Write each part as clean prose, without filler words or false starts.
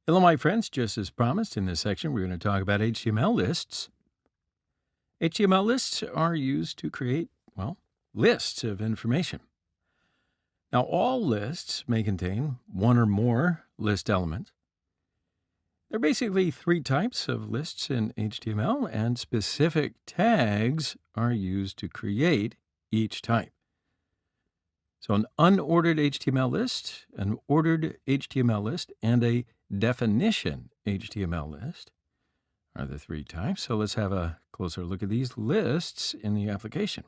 Hello, my friends. Just as promised, in this section, we're going to talk about HTML lists. HTML lists are used to create, lists of information. Now, all lists may contain one or more list elements. There are basically three types of lists in HTML, and specific tags are used to create each type. So an unordered HTML list, an ordered HTML list, and a definition HTML list are the three types. So let's have a closer look at these lists in the application.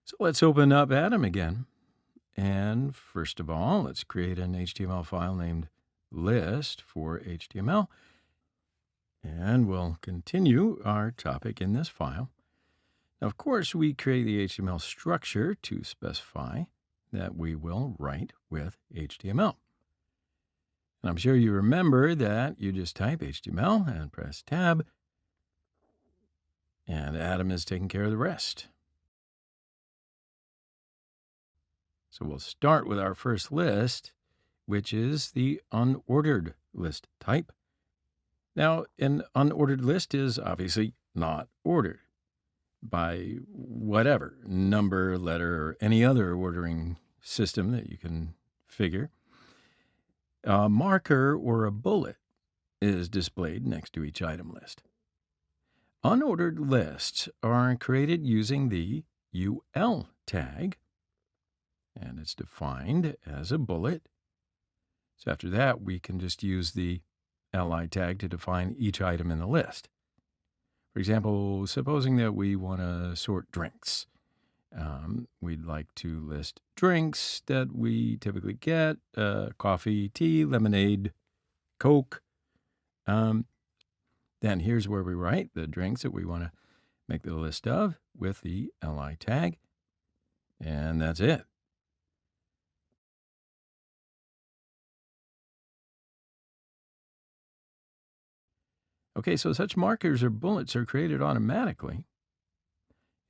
So let's open up Atom again. And first of all, let's create an HTML file named list for HTML. And we'll continue our topic in this file. Now, of course, we create the HTML structure to specify that we will write with HTML. And I'm sure you remember that you just type HTML and press Tab, and Atom is taking care of the rest. So we'll start with our first list, which is the unordered list type. Now, an unordered list is obviously not ordered by whatever number, letter, or any other ordering system that you can figure. A marker or a bullet is displayed next to each item list. Unordered lists are created using the UL tag, and it's defined as a bullet. So after that, we can just use the LI tag to define each item in the list. For example, supposing that we want to sort drinks. We'd like to list drinks that we typically get, coffee, tea, lemonade, Coke. Then here's where we write the drinks that we want to make the list of with the LI tag. And that's it. Okay, so such markers or bullets are created automatically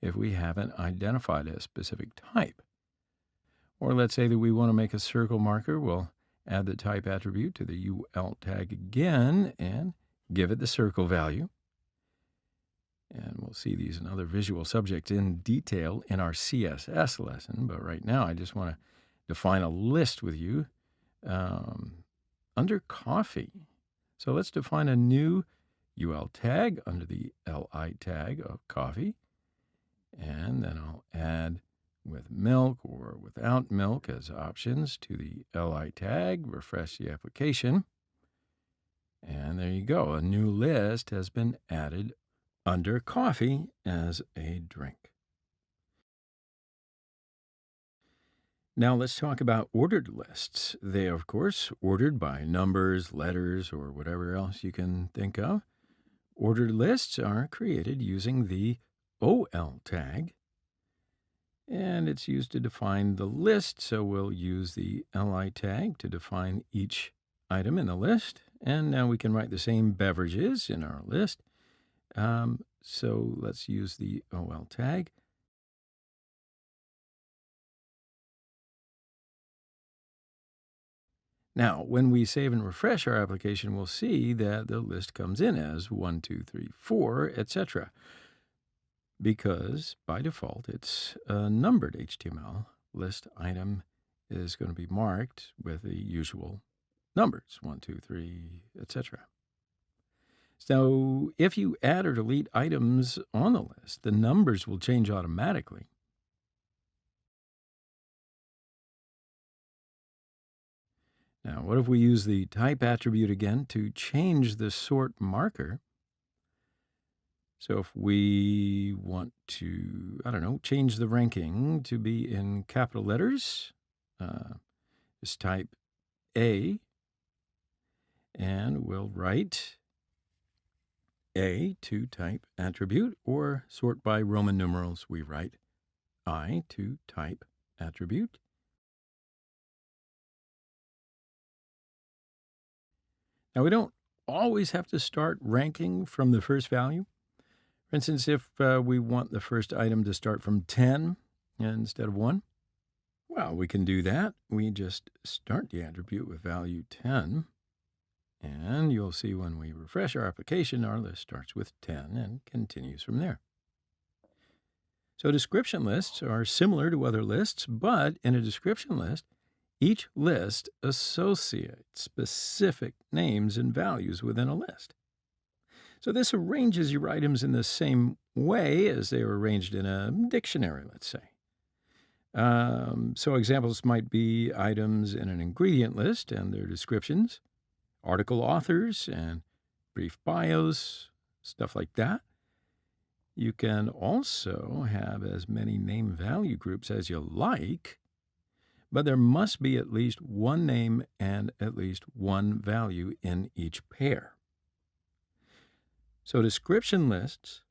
if we haven't identified a specific type. Or let's say that we want to make a circle marker. We'll add the type attribute to the UL tag again and give it the circle value. And we'll see these and other visual subjects in detail in our CSS lesson. But right now, I just want to define a list with you under coffee. So let's define a new UL tag under the LI tag of coffee. And then I'll add with milk or without milk as options to the LI tag, refresh the application. And there you go. A new list has been added under coffee as a drink. Now let's talk about ordered lists. They are, of course, ordered by numbers, letters, or whatever else you can think of. Ordered lists are created using the OL tag, and it's used to define the list, so we'll use the LI tag to define each item in the list, and now we can write the same beverages in our list. So let's use the OL tag. Now, when we save and refresh our application, we'll see that the list comes in as 1, 2, 3, 4, etc. Because by default, it's a numbered HTML list item is going to be marked with the usual numbers, 1, 2, 3, etc. So if you add or delete items on the list, the numbers will change automatically. Now, what if we use the type attribute again to change the sort marker? So if we want to, change the ranking to be in capital letters, just type A, and we'll write A to type attribute, or sort by Roman numerals, we write I to type attribute. Now, we don't always have to start ranking from the first value. For instance, if we want the first item to start from 10 instead of 1, well, we can do that. We just start the attribute with value 10. And you'll see when we refresh our application, our list starts with 10 and continues from there. So description lists are similar to other lists, but in a description list, each list associates specific names and values within a list. So this arranges your items in the same way as they are arranged in a dictionary, let's say. So examples might be items in an ingredient list and their descriptions, article authors and brief bios, stuff like that. You can also have as many name value groups as you like, but there must be at least one name and at least one value in each pair. So description lists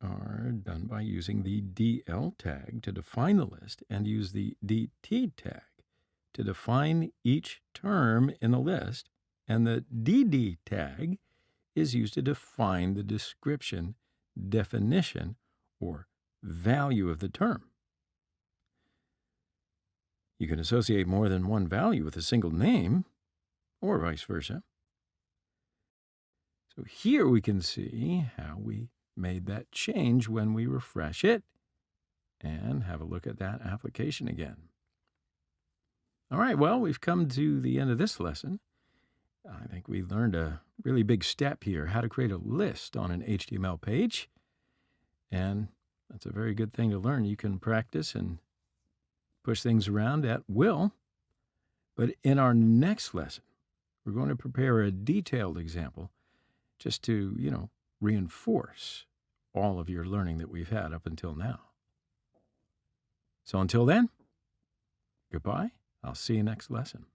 are done by using the DL tag to define the list and use the DT tag to define each term in the list, and the DD tag is used to define the description, definition, or value of the term. You can associate more than one value with a single name, or vice versa. So here we can see how we made that change when we refresh it and have a look at that application again. All right, well, we've come to the end of this lesson. I think we learned a really big step here, how to create a list on an HTML page. And that's a very good thing to learn. You can practice and push things around at will. But in our next lesson, we're going to prepare a detailed example just to, reinforce all of your learning that we've had up until now. So until then, goodbye. I'll see you next lesson.